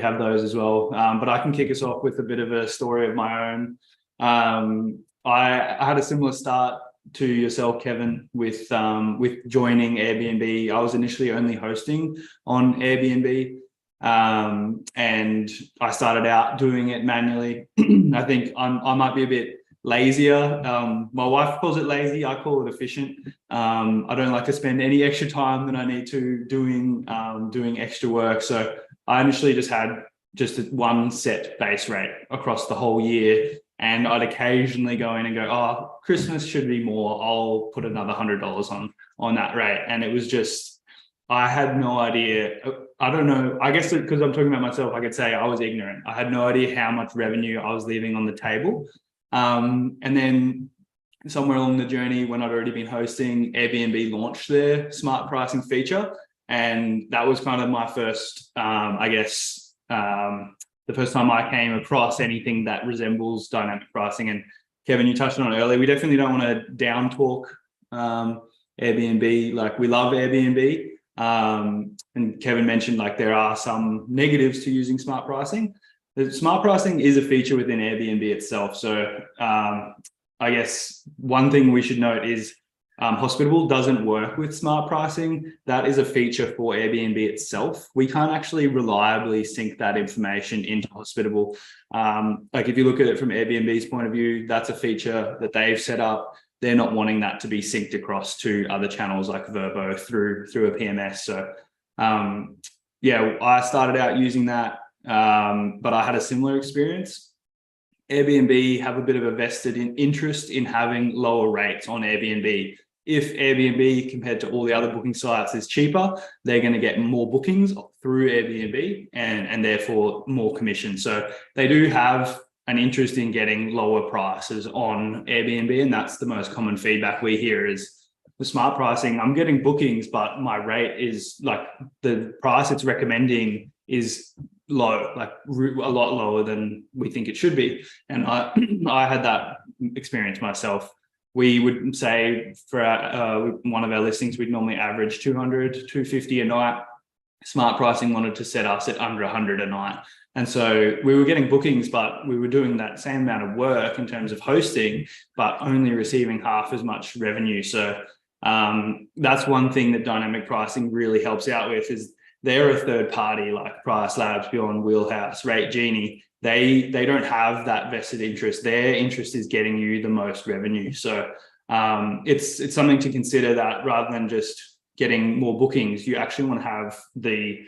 have those as well. But I can kick us off with a bit of a story of my own. I had a similar start to yourself, Kevin, with joining Airbnb. I was initially only hosting on Airbnb. And I started out doing it manually. I think I might be a bit lazier. My wife calls it lazy. I call it efficient. I don't like to spend any extra time than I need to doing extra work. So I initially just had one set base rate across the whole year. And I'd occasionally go in and go, oh, Christmas should be more. I'll put another $100 on that rate. And it was just, I had no idea. I don't know. I guess because I'm talking about myself, I could say I was ignorant. I had no idea how much revenue I was leaving on the table. And then somewhere along the journey, when I'd already been hosting, Airbnb launched their smart pricing feature. And that was kind of my first, the first time I came across anything that resembles dynamic pricing. And Kevin, you touched on it earlier. We definitely don't want to down talk Airbnb. Like, we love Airbnb. And Kevin mentioned, like, there are some negatives to using smart pricing. The smart pricing is a feature within Airbnb itself. So I guess one thing we should note is Hospitable doesn't work with smart pricing. That is a feature for Airbnb itself. We can't actually reliably sync that information into Hospitable. Like, if you look at it from Airbnb's point of view, that's a feature that they've set up. They're not wanting that to be synced across to other channels like Verbo through a PMS. So I started out using that, but I had a similar experience. Airbnb have a bit of a vested interest in having lower rates on Airbnb. If Airbnb, compared to all the other booking sites, is cheaper, they're going to get more bookings through Airbnb and therefore more commission. So they do have an interest in getting lower prices on Airbnb, and that's the most common feedback we hear is the smart pricing. I'm getting bookings, but my rate is, like, the price it's recommending is low, like a lot lower than we think it should be. And I had that experience myself. We would say for one of our listings, we'd normally average 200, 250 a night. Smart pricing wanted to set us at under 100 a night. And so we were getting bookings, but we were doing that same amount of work in terms of hosting, but only receiving half as much revenue. So that's one thing that dynamic pricing really helps out with, is they're a third party like Price Labs, Beyond, Wheelhouse, Rate Genie. They don't have that vested interest. Their interest is getting you the most revenue. So it's something to consider, that rather than just getting more bookings, you actually want to have the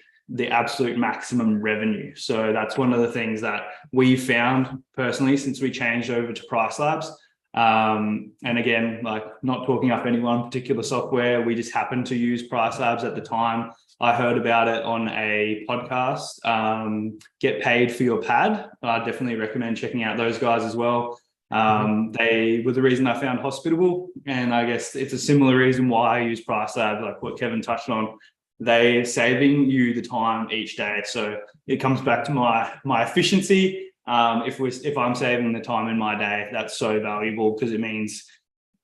absolute maximum revenue. So that's one of the things that we found personally since we changed over to Price Labs. And again, like, not talking up any one particular software, we just happened to use Price Labs at the time. I heard about it on a podcast, Get Paid for Your Pad. I definitely recommend checking out those guys as well. They were the reason I found Hospitable, and I guess it's a similar reason why I use Price Labs, like what Kevin touched on. They're saving you the time each day. So it comes back to my efficiency. If I'm saving the time in my day, that's so valuable, because it means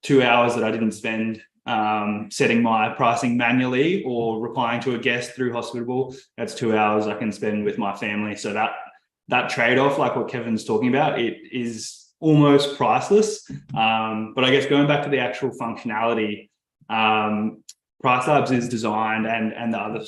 2 hours that I didn't spend setting my pricing manually or replying to a guest through Hospitable. That's 2 hours I can spend with my family. So that trade-off, like what Kevin's talking about, it is almost priceless. But I guess going back to the actual functionality, Price Labs is designed, and the other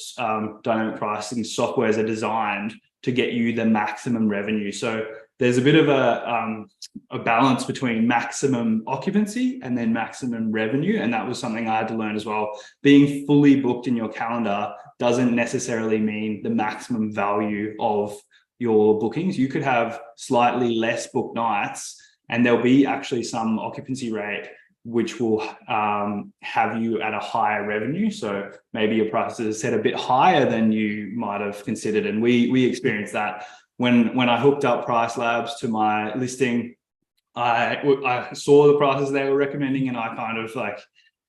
dynamic pricing softwares are designed to get you the maximum revenue. So there's a bit of a balance between maximum occupancy and then maximum revenue. And that was something I had to learn as well. Being fully booked in your calendar doesn't necessarily mean the maximum value of your bookings. You could have slightly less booked nights, and there'll be actually some occupancy rate which will have you at a higher revenue. So maybe your prices are set a bit higher than you might have considered. And we experienced that. When I hooked up Price Labs to my listing, I saw the prices they were recommending, and I kind of like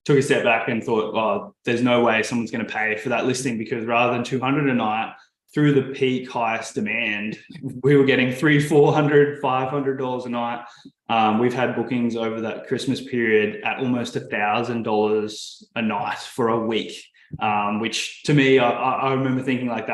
took a step back and thought, well, there's no way someone's going to pay for that listing, because rather than 200 a night, through the peak highest demand, we were getting $300, $400, $500 a night. We've had bookings over that Christmas period at almost $1,000 a night for a week, which to me, I remember thinking, like,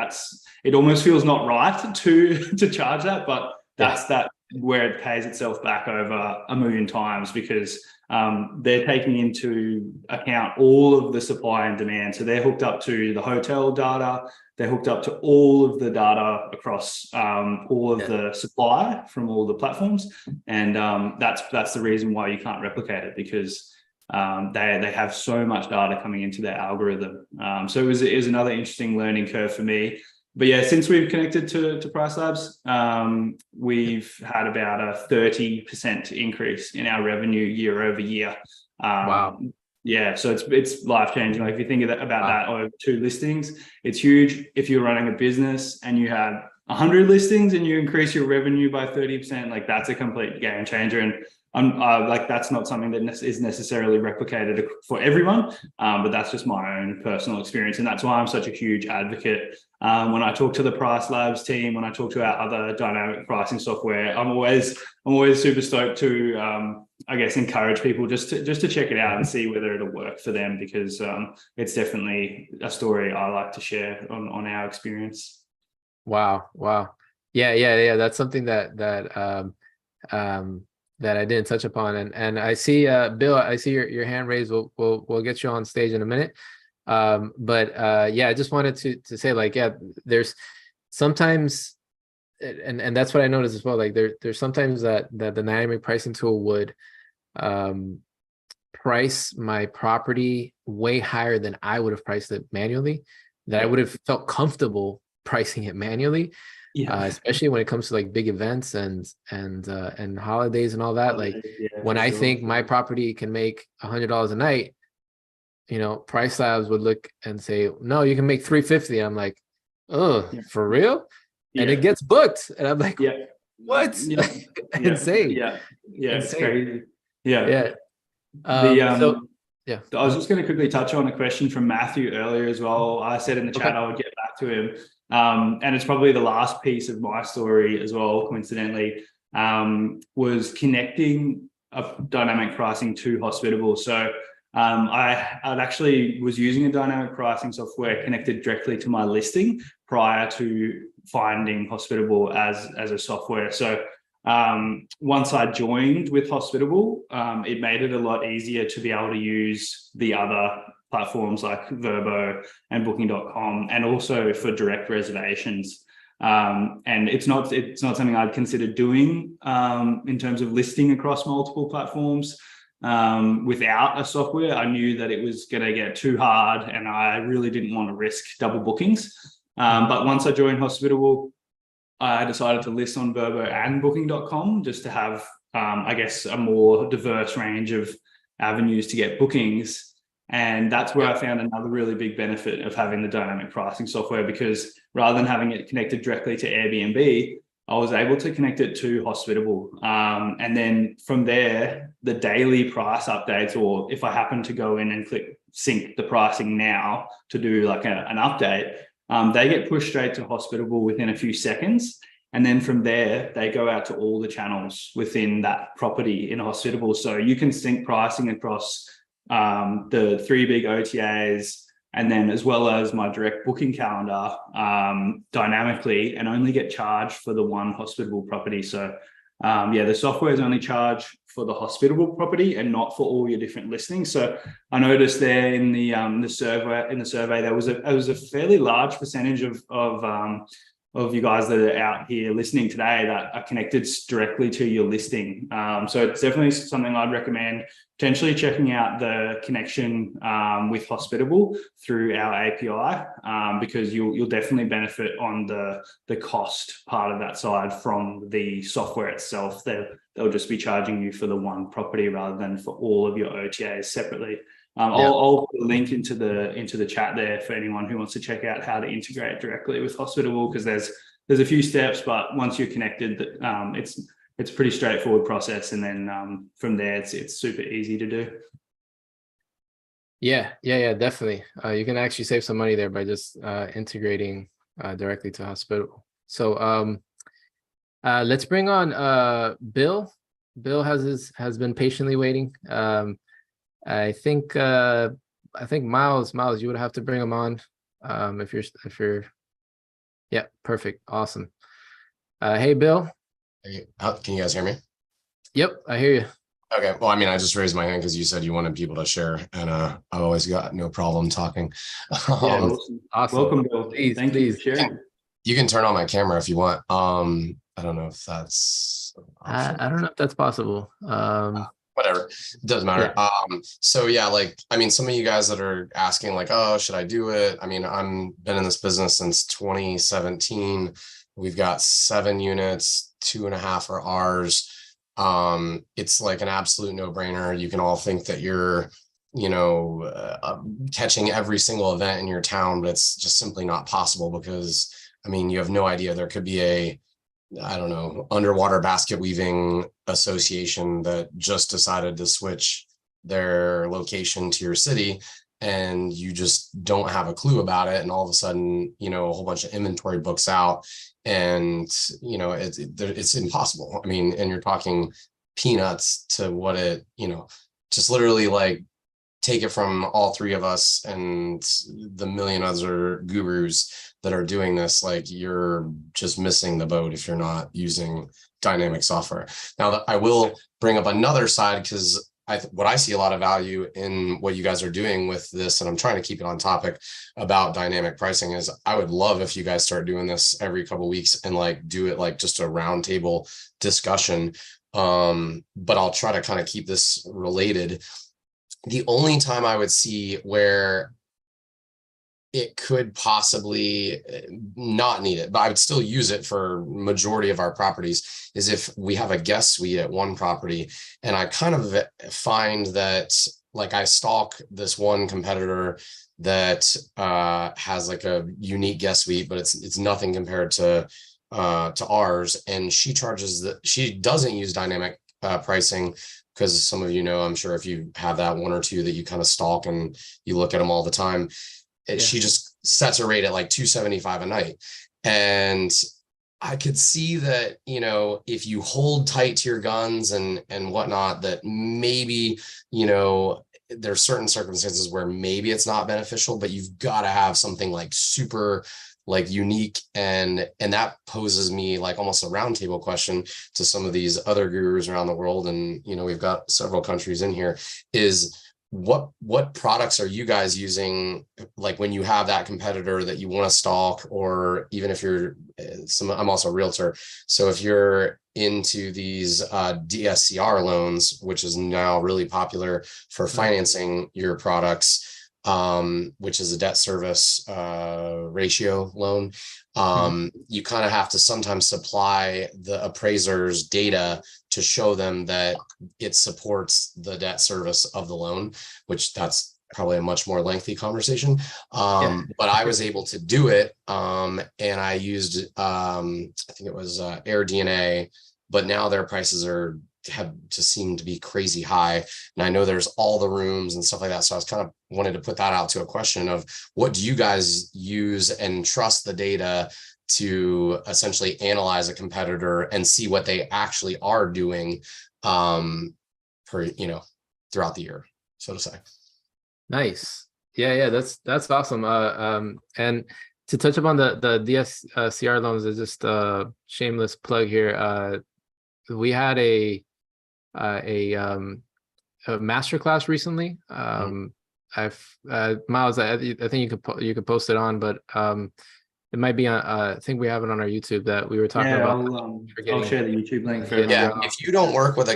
it almost feels not right to charge that, but that's that where it pays itself back over a million times, because they're taking into account all of the supply and demand. So they're hooked up to the hotel data, they're hooked up to all of the data across all of the supply from all the platforms, and that's the reason why you can't replicate it, because they have so much data coming into their algorithm. So it was another interesting learning curve for me. But yeah, since we've connected to Price Labs, we've had about a 30% increase in our revenue year over year. Wow. Yeah, so it's life changing. Like if you think about that over 2 listings, it's huge. If you're running a business and you have 100 listings and you increase your revenue by 30%, like that's a complete game changer. And like that's not something that is necessarily replicated for everyone, but that's just my own personal experience, and that's why I'm such a huge advocate. When I talk to the Price Labs team, when I talk to our other dynamic pricing software, I'm always super stoked to I guess encourage people just to check it out and see whether it'll work for them, because it's definitely a story I like to share on our experience. Wow. Yeah. That's something that I didn't touch upon, and I see Bill, I see your hand raised. We'll get you on stage in a minute. But yeah, I just wanted to say, like, yeah, there's sometimes, and that's what I noticed as well. Like there's sometimes that the dynamic pricing tool would price my property way higher than I would have priced it manually, that I would have felt comfortable pricing it manually. Especially when it comes to like big events and holidays and all that. Like when I think my property can make $100 a night, Price Labs would look and say, no, you can make $350. I'm like, oh, for real? And it gets booked. And I'm like, what? Insane. It's crazy. I was just going to quickly touch on a question from Matthew earlier as well. I said in the chat I would get back to him. And it's probably the last piece of my story as well, coincidentally, was connecting a dynamic pricing to Hospitable. So I actually was using a dynamic pricing software connected directly to my listing prior to finding Hospitable as a software. So once I joined with Hospitable, it made it a lot easier to be able to use the other platforms like Vrbo and Booking.com, and also for direct reservations. And it's not something I'd consider doing in terms of listing across multiple platforms without a software. I knew that it was going to get too hard, and I really didn't want to risk double bookings. But once I joined Hospitable, I decided to list on Vrbo and Booking.com just to have, I guess, a more diverse range of avenues to get bookings. And that's where I found another really big benefit of having the dynamic pricing software, because rather than having it connected directly to Airbnb, I was able to connect it to Hospitable. And then from there, the daily price updates, or if I happen to go in and click sync the pricing now to do like an update, they get pushed straight to Hospitable within a few seconds. And then from there, they go out to all the channels within that property in Hospitable. So you can sync pricing across the 3 big OTAs, and then as well as my direct booking calendar dynamically, and only get charged for the one Hospitable property. So the software is only charged for the Hospitable property and not for all your different listings. So I noticed there in the survey there was a fairly large percentage of you guys that are out here listening today that are connected directly to your listing. So it's definitely something I'd recommend potentially checking out, the connection with Hospitable through our API, because you'll definitely benefit on the cost part of that side from the software itself. They'll just be charging you for the one property rather than for all of your OTAs separately. I'll put a link into the chat there for anyone who wants to check out how to integrate directly with Hospitable, because there's a few steps, but once you're connected, it's a pretty straightforward process, and then from there it's super easy to do. Yeah, definitely. You can actually save some money there by just integrating directly to Hospitable. So let's bring on Bill. Bill has been patiently waiting. I think Miles, you would have to bring him on if you're yeah, perfect, awesome. Hey Bill, Can you guys hear me? Yep, I hear you. Okay. Well, I mean, I just raised my hand because you said you wanted people to share, and I've always got no problem talking. Yeah, Awesome. Welcome, Bill. Please, Thank you for sharing. You can turn on my camera if you want. I don't know if that's an option. I don't know if that's possible. Whatever, it doesn't matter. Yeah. So yeah, like, I mean, some of you guys that are asking like, oh, should I do it? I mean, I'm been in this business since 2017. We've got 7 units, 2.5 are ours. It's like an absolute no-brainer. You can all think that you're, catching every single event in your town, but it's just simply not possible because, I mean, you have no idea. There could be I don't know, underwater basket weaving association that just decided to switch their location to your city, and you just don't have a clue about it. And all of a sudden, a whole bunch of inventory books out, and it's impossible. I mean, and you're talking peanuts to what just literally like take it from all 3 of us and the million other gurus that are doing this. Like, you're just missing the boat if you're not using dynamic software. Now, I will bring up another side, because what I see a lot of value in what you guys are doing with this, and I'm trying to keep it on topic about dynamic pricing, is I would love if you guys start doing this every couple of weeks and like do it like just a roundtable discussion. But I'll try to kind of keep this related. The only time I would see where it could possibly not need it, but I would still use it for majority of our properties, is if we have a guest suite at one property, and I kind of find that, like, I stalk this one competitor that has like a unique guest suite, but it's nothing compared to ours, and she doesn't use dynamic pricing, because some of I'm sure if you have that one or two that you kind of stalk and you look at them all the time, she just sets a rate at like $275 a night. And I could see that, if you hold tight to your guns and whatnot, that maybe, there's certain circumstances where maybe it's not beneficial, but you've got to have something like super like unique, and that poses me like almost a roundtable question to some of these other gurus around the world. And we've got several countries in here, is what products are you guys using, like when you have that competitor that you want to stalk, or even if you're I'm also a realtor, so if you're into these DSCR loans, which is now really popular for financing your products, which is a debt service ratio loan, you kind of have to sometimes supply the appraisers data to show them that it supports the debt service of the loan, which that's probably a much more lengthy conversation. But I was able to do it, and I used I think it was AirDNA, but now their prices have just seemed to be crazy high. And I know there's all the rooms and stuff like that. So I was kind of wanted to put that out to a question of, what do you guys use and trust the data to essentially analyze a competitor and see what they actually are doing throughout the year, so to say. Nice. Yeah, that's awesome. And to touch upon the DSCR loans, is just a shameless plug here. We had a masterclass recently. Miles, I think you could post it on, but it might be on. I think we have it on our YouTube that we were talking about. I'll share the YouTube link. If you don't work with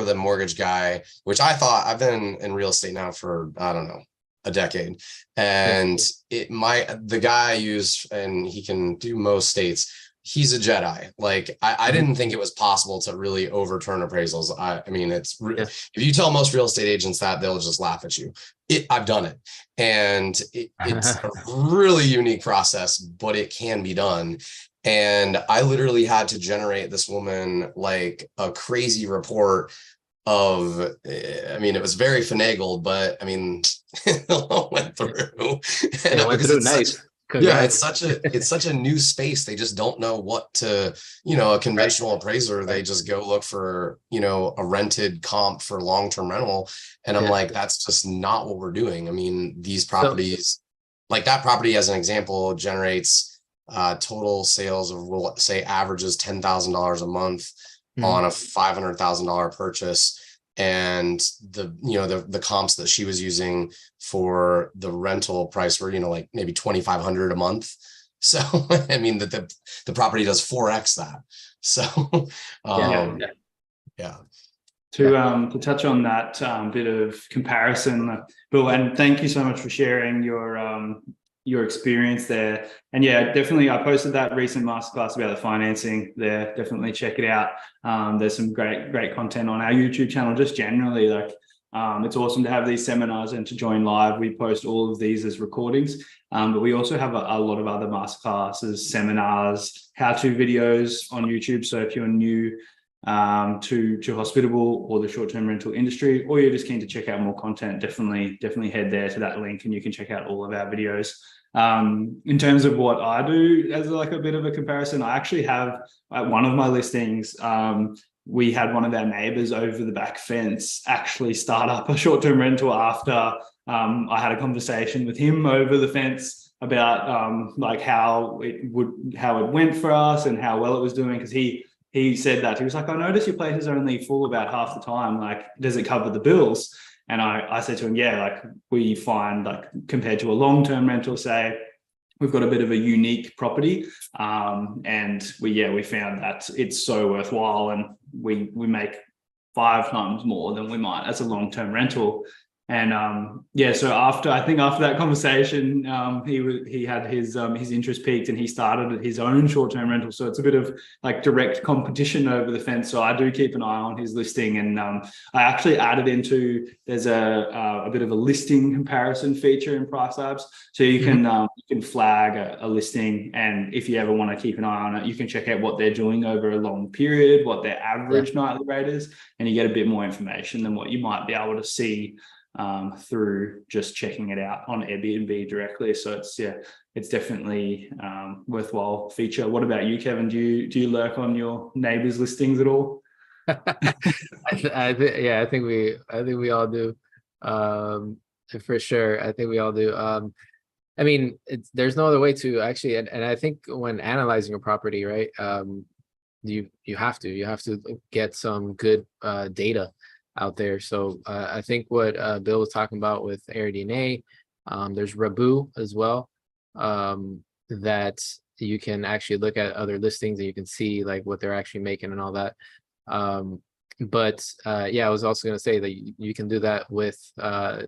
a mortgage guy, which I've been in real estate now for, I don't know, a decade, and the guy I use, and he can do most states, he's a Jedi. Like, I didn't think it was possible to really overturn appraisals. I mean, if you tell most real estate agents that, they'll just laugh at you. I've done it, and it's a really unique process, but it can be done. And I literally had to generate this woman like a crazy report of, I mean, it was very finagled, but I mean, it all went through. Nice. Yeah, it's such a new space. They just don't know what to, a conventional appraiser, they just go look for, a rented comp for long-term rental. And I'm like, that's just not what we're doing. I mean, these properties, like that property as an example, generates total sales of, we'll say, averages $10,000 a month Mhm. on a $500,000 purchase. And the comps that she was using for the rental price were, like maybe $2,500 a month. So I mean that the property does 4x that. So yeah. To touch on that bit of comparison, Bill, and thank you so much for sharing your experience there. And yeah, definitely, I posted that recent masterclass about the financing there. Definitely check it out. There's some great content on our YouTube channel, just generally. Like, it's awesome to have these seminars and to join live. We post all of these as recordings, but we also have a lot of other masterclasses, seminars, how-to videos on YouTube. So if you're new to Hospitable or the short-term rental industry, or you're just keen to check out more content, definitely head there to that link and you can check out all of our videos. In terms of what I do as like a bit of a comparison, I actually have one of my listings, we had one of our neighbors over the back fence actually start up a short-term rental after I had a conversation with him over the fence about like how it went for us and how well it was doing, because he said that he was like, I noticed your place is only full about half the time. Like, does it cover the bills? And I said to him, yeah, like we find, like, compared to a long-term rental, say, we've got a bit of a unique property. And we found that it's so worthwhile, and we make 5 times more than we might as a long-term rental. And so after that conversation, he had his interest peaked and he started his own short-term rental. So it's a bit of like direct competition over the fence. So I do keep an eye on his listing, and I actually added there's a bit of a listing comparison feature in Price Labs. So you can flag a listing, and if you ever want to keep an eye on it, you can check out what they're doing over a long period, what their average nightly rate is, and you get a bit more information than what you might be able to see through just checking it out on Airbnb directly. So it's definitely worthwhile feature. What about you, Kevin? Do you lurk on your neighbors' listings at all? I think we all do, for sure. I think we all do. I mean, there's no other way to actually, and I think when analyzing a property, right, you have to get some good data out there. So I think what Bill was talking about with AirDNA, there's Rabu as well, that you can actually look at other listings and you can see like what they're actually making and all that. But I was also going to say that you can do that with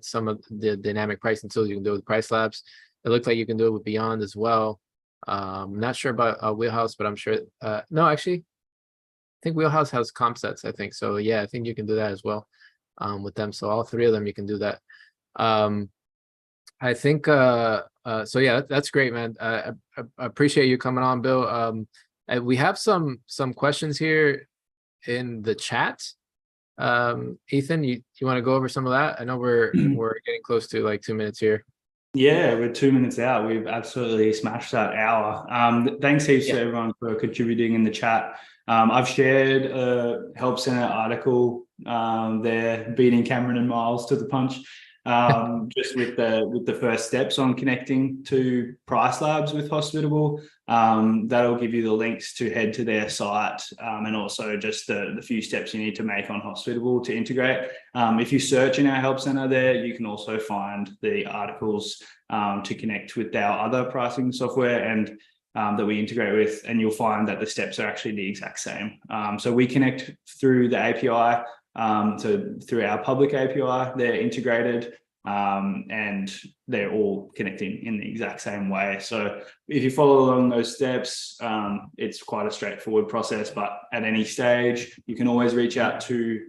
some of the dynamic pricing tools. You can do it with Price Labs. It looks like you can do it with Beyond as well. I'm not sure about Wheelhouse, but I'm sure. No, actually, I think Wheelhouse has comp sets, I think. So yeah, I think you can do that as well with them. So all 3 of them, you can do that. I think, so yeah, that's great, man. I appreciate you coming on, Bill. We have some questions here in the chat. Ethan, you want to go over some of that? I know we're getting close to like 2 minutes here. Yeah, we're 2 minutes out. We've absolutely smashed that hour. Thanks heaps to everyone for contributing in the chat. I've shared a Help Center article there, beating Cameron and Miles to the punch, just with the first steps on connecting to Price Labs with Hospitable. That'll give you the links to head to their site, and also just the few steps you need to make on Hospitable to integrate. If you search in our Help Center there, you can also find the articles to connect with our other pricing software and that we integrate with, and you'll find that the steps are actually the exact same. So we connect through the API, so through our public API, they're integrated, and they're all connecting in the exact same way. So if you follow along those steps, it's quite a straightforward process, but at any stage, you can always reach out to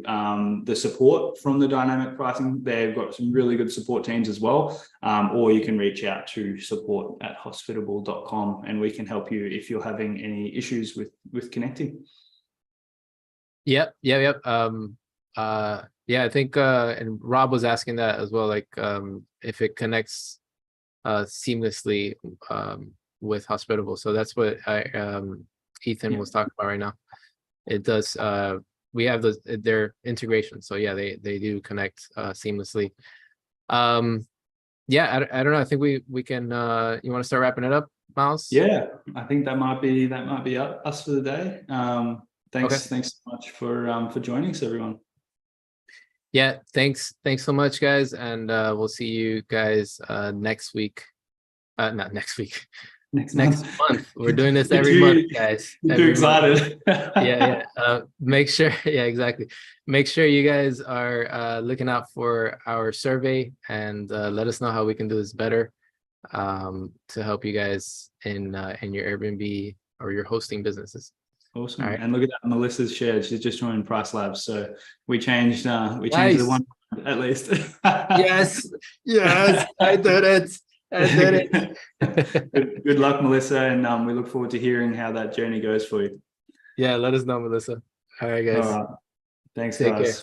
the support from the dynamic pricing. They've got some really good support teams as well, or you can reach out to support@hospitable.com and we can help you if you're having any issues with connecting. Yep. I think and Rob was asking that as well, like if it connects seamlessly with Hospitable. So that's what Ethan was talking about right now. It does. We have their integration. So yeah, they do connect seamlessly. I don't know. I think we can. You want to start wrapping it up, Miles? Yeah, I think that might be us for the day. Thanks so much for joining us, everyone. Yeah, thanks so much, guys, and we'll see you guys next week. Not next week. Next month. We're doing this every month, guys. You're too excited. Yeah. Make sure, yeah, exactly. Make sure you guys are looking out for our survey and let us know how we can do this better to help you guys in your Airbnb or your hosting businesses. Awesome. All right. And look at that, Melissa's shared. She's just joined Price Labs, so we changed Nice. the one at least. Yes, I did it. Good luck, Melissa, and we look forward to hearing how that journey goes for you. Yeah, let us know, Melissa. All right, guys. All right. Thanks, Take guys. care.